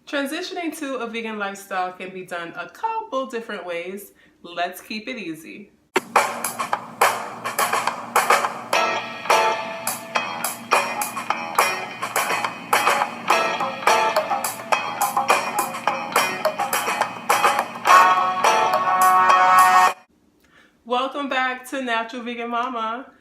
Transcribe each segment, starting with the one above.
Transitioning to a vegan lifestyle can be done a couple different ways. Let's keep it easy. Welcome back to Natural Vegan Mama.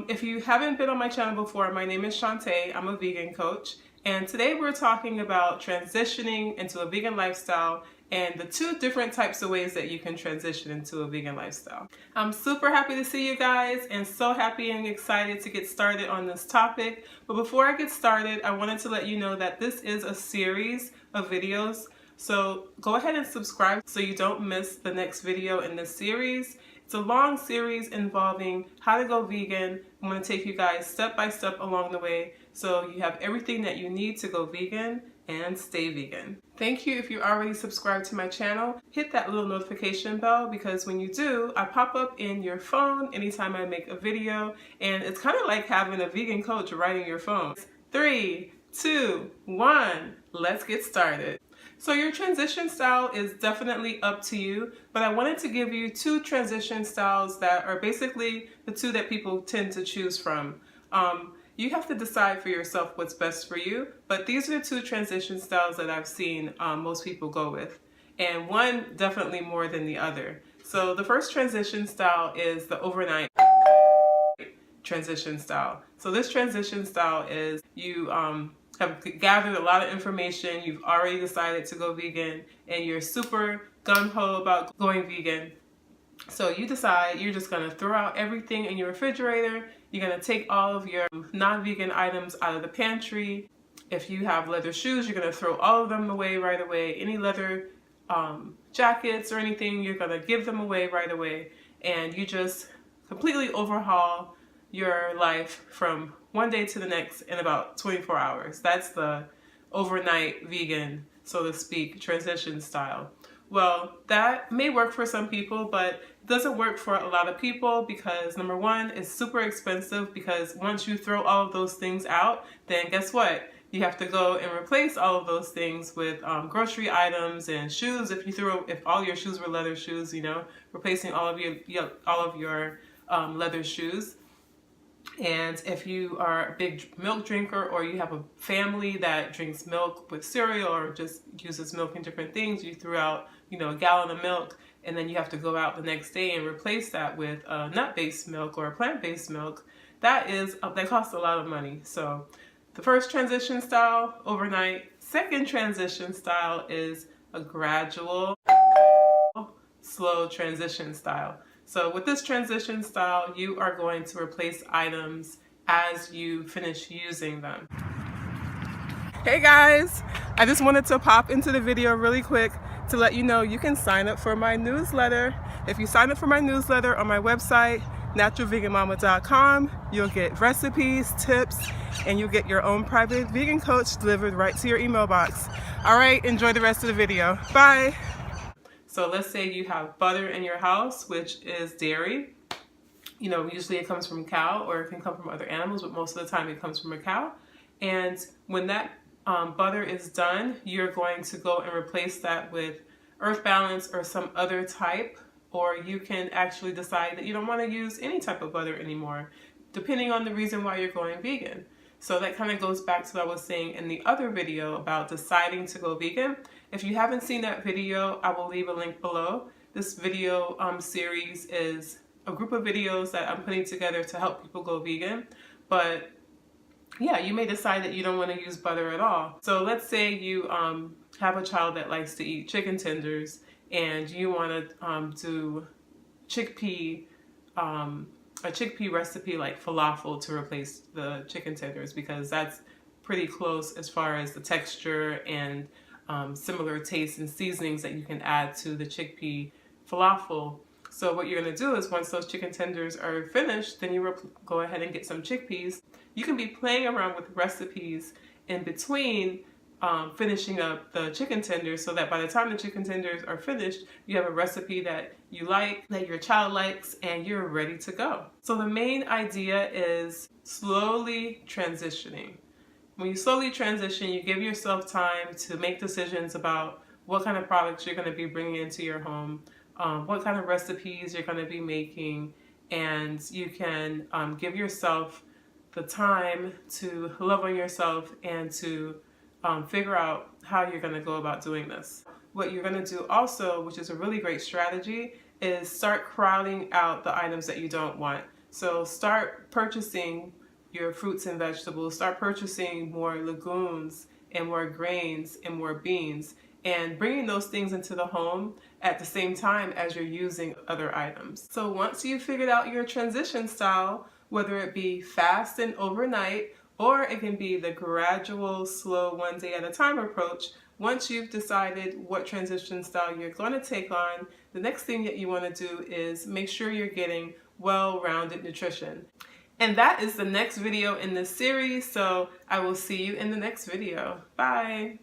If you haven't been on my channel before, my name is Shantae. I'm a vegan coach. And today we're talking about transitioning into a vegan lifestyle and the two different types of ways that you can transition into a vegan lifestyle. I'm super happy to see you guys and so happy and excited to get started on this topic. But before I get started, I wanted to let you know that this is a series of videos. So go ahead and subscribe so you don't miss the next video in this series. It's a long series involving how to go vegan. I'm going to take you guys step by step along the way so you have everything that you need to go vegan and stay vegan. Thank you if you already subscribed to my channel. Hit that little notification bell because when you do, I pop up in your phone anytime I make a video, and it's kind of like having a vegan coach right in your phone. 3, 2, 1, let's get started. So your transition style is definitely up to you, but I wanted to give you two transition styles that are basically the two that people tend to choose from. You have to decide for yourself what's best for you, but these are the two transition styles that I've seen most people go with, and one definitely more than the other. So the first transition style is the overnight transition style. So this transition style is you have gathered a lot of information, you've already decided to go vegan, and you're super gung-ho about going vegan. So you decide you're just going to throw out everything in your refrigerator. You're going to take all of your non-vegan items out of the pantry. If you have leather shoes, you're going to throw all of them away right away. Any leather jackets or anything, you're going to give them away right away. And you just completely overhaul your life from one day to the next in about 24 hours. That's the overnight vegan, so to speak, transition style. Well, that may work for some people, but it doesn't work for a lot of people because number one, it's super expensive because once you throw all of those things out, then guess what? You have to go and replace all of those things with grocery items and shoes. If all your shoes were leather shoes, you know, replacing all of your leather shoes. And if you are a big milk drinker or you have a family that drinks milk with cereal or just uses milk in different things, you threw out, you know, a gallon of milk and then you have to go out the next day and replace that with a nut-based milk or a plant-based milk. That costs a lot of money. So the first transition style, overnight. Second transition style is a gradual, slow transition style. So with this transition style, you are going to replace items as you finish using them. Hey guys, I just wanted to pop into the video really quick to let you know you can sign up for my newsletter. If you sign up for my newsletter on my website, naturalveganmama.com, you'll get recipes, tips, and you'll get your own private vegan coach delivered right to your email box. All right, enjoy the rest of the video. Bye. So let's say you have butter in your house, which is dairy. You know, usually it comes from cow or it can come from other animals, but most of the time it comes from a cow. And when that butter is done, you're going to go and replace that with Earth Balance or some other type, or you can actually decide that you don't want to use any type of butter anymore, depending on the reason why you're going vegan. So that kind of goes back to what I was saying in the other video about deciding to go vegan. If you haven't seen that video, I will leave a link below. This video series is a group of videos that I'm putting together to help people go vegan. But yeah, you may decide that you don't want to use butter at all. So let's say you have a child that likes to eat chicken tenders and you want to do a chickpea recipe like falafel to replace the chicken tenders because that's pretty close as far as the texture and similar tastes and seasonings that you can add to the chickpea falafel. So what you're going to do is once those chicken tenders are finished, then you go ahead and get some chickpeas. You can be playing around with recipes in between finishing up the chicken tenders so that by the time the chicken tenders are finished, you have a recipe that you like, that your child likes, and you're ready to go. So the main idea is slowly transitioning. When you slowly transition, you give yourself time to make decisions about what kind of products you're going to be bringing into your home, what kind of recipes you're going to be making, and you can give yourself the time to love on yourself and to figure out how you're going to go about doing this. What you're going to do also, which is a really great strategy, is start crowding out the items that you don't want. So start purchasing your fruits and vegetables, start purchasing more legumes and more grains and more beans, and bringing those things into the home at the same time as you're using other items. So once you've figured out your transition style, whether it be fast and overnight, or it can be the gradual, slow, one day at a time approach, once you've decided what transition style you're going to take on, the next thing that you want to do is make sure you're getting well-rounded nutrition. And that is the next video in this series, so I will see you in the next video. Bye!